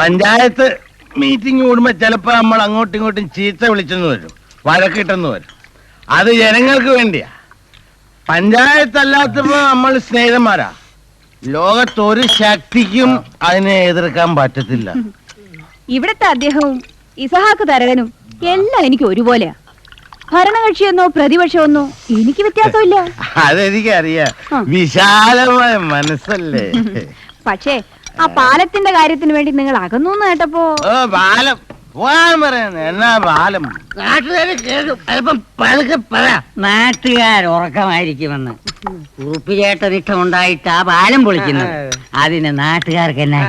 Panchayat meeting കൂടുമ്പോ ചിലപ്പോ നമ്മൾ അങ്ങോട്ടും ഇങ്ങോട്ടും ചീത്ത വിളിച്ചെന്ന് വരും, വഴക്കിട്ടെന്ന് വരും. അത് ജനങ്ങൾക്ക് വേണ്ടിയാ. പഞ്ചായത്തല്ലാത്തപ്പോ നമ്മൾ സ്നേഹിതന്മാരാ. ലോകത്തൊരു ശക്തിക്കും അതിനെ എതിർക്കാൻ പറ്റത്തില്ല. ഇവിടത്തെ അദ്ദേഹവും ഇസഹാക്ക് തരകനും എല്ലാം എനിക്ക് ഒരുപോലെയാ. ഭരണകക്ഷിയെന്നോ പ്രതിപക്ഷമെന്നോ എനിക്ക് വ്യത്യാസമില്ല. അതെനിക്കറിയാം, വിശാലമായ മനസ്സല്ലേ. പക്ഷേ ആ പാലത്തിന്റെ കാര്യത്തിന് വേണ്ടി നിങ്ങൾ അകന്നു കേട്ടപ്പോ. പാലം എന്നാ പാലം നാട്ടുകാർ ഉറക്കമായിരിക്കുമെന്ന് ഉറുപ്പിചേട്ടൻ ഇഷ്ടമുണ്ടായിട്ട് ആ പാലം പൊളിക്കുന്നത്. അതിന് നാട്ടുകാർക്ക് എന്നാ?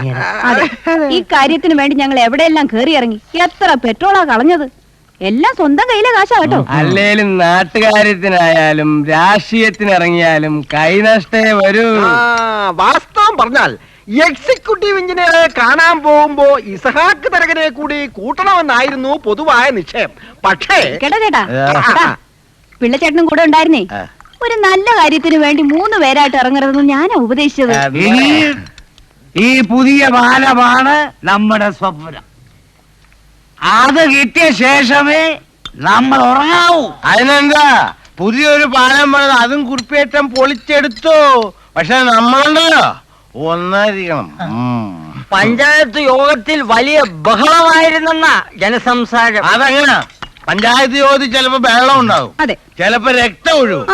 അതെ, ഈ കാര്യത്തിന് വേണ്ടി ഞങ്ങൾ എവിടെയെല്ലാം കേറി ഇറങ്ങി, എത്ര പെട്രോളാ കളഞ്ഞത്. എല്ലാം സ്വന്തം കയ്യിലെ കാശാ കേട്ടോ. അല്ലേലും നാട്ടുകാര്യത്തിനായാലും രാഷ്ട്രീയത്തിന് ഇറങ്ങിയാലും കൈനഷ്ടേ വരൂ. വാസ്തവം പറഞ്ഞാൽ എക്സിക്യൂട്ടീവ് എഞ്ചിനീയറെ കാണാൻ പോകുമ്പോ ഇസഹാക്ക് തരകനെ കൂടി കൂട്ടണമെന്നായിരുന്നു പൊതുവായ നിശ്ചയം. പക്ഷേ കേട്ടാ പിള്ളച്ചേട്ടനും കൂടെ ഉണ്ടായിരുന്നേ. ഒരു നല്ല കാര്യത്തിന് വേണ്ടി 3 പേരായിട്ട് ഇറങ്ങരുതെന്ന് ഞാനാ ഉപദേശിച്ചത്. ഈ പുതിയ പാലമാണ് നമ്മുടെ സ്വപ്നം. അത് കിട്ടിയ ശേഷമേ നമ്മൾ ഉറങ്ങാവൂ. അതിനെന്താ, പുതിയൊരു പാലം പണിത് അതും കുറിപ്പേറ്റം പൊളിച്ചെടുത്തോ. പക്ഷെ നമ്മളുണ്ടല്ലോ ഒന്നായിരിക്കണം. പഞ്ചായത്ത് യോഗത്തിൽ വലിയ ബഹളമായിരുന്നെന്ന ജനസംസാരം. അതെങ്ങനാ? പഞ്ചായത്ത് യോഗത്തിൽ ചിലപ്പോ ബഹളം ഉണ്ടാവും, ചിലപ്പോ രക്തം ഒഴുകും.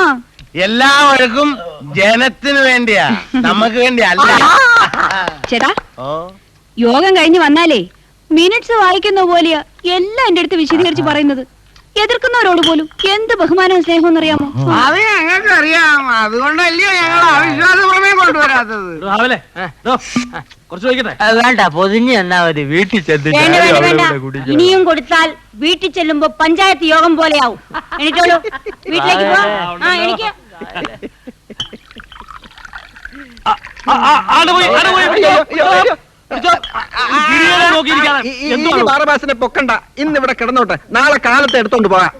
എല്ലാ വഴക്കും ജനത്തിന് വേണ്ടിയാ, നമുക്ക് വേണ്ടി അല്ല. ചേട്ടാ, യോഗം കഴിഞ്ഞ് വന്നാലേ മിനിറ്റ്സ് വായിക്കുന്ന പോലെയാ എല്ലാം എന്റെ അടുത്ത് വിശദീകരിച്ച് പറയുന്നത്. എതിർക്കുന്നവരോട് പോലും എന്ത് ബഹുമാനവും സ്നേഹവും എന്നറിയാമോ? അത് ഞങ്ങൾക്ക് അറിയാം. അതുകൊണ്ടല്ലയോ ഞങ്ങൾ അവിശ്വാസ പ്രമേയം കൊണ്ടുവരാത്തത്. വേണ്ട, പൊതിഞ്ഞ് എന്നാ മതി. വീട്ടിൽ ചെന്ന് ഇനിയും കൊടുത്താൽ വീട്ടിൽ ചെല്ലുമ്പോ പഞ്ചായത്ത് യോഗം പോലെയാവും. എണീറ്റോളൂ, വീട്ടിലേക്ക് പോ. എനിക്ക് ബാറബാസിനെ പൊക്കണ്ട, ഇന്നിവിടെ കിടന്നോട്ടെ, നാളെ കാലത്ത് എടുത്തോണ്ട് പോകാം.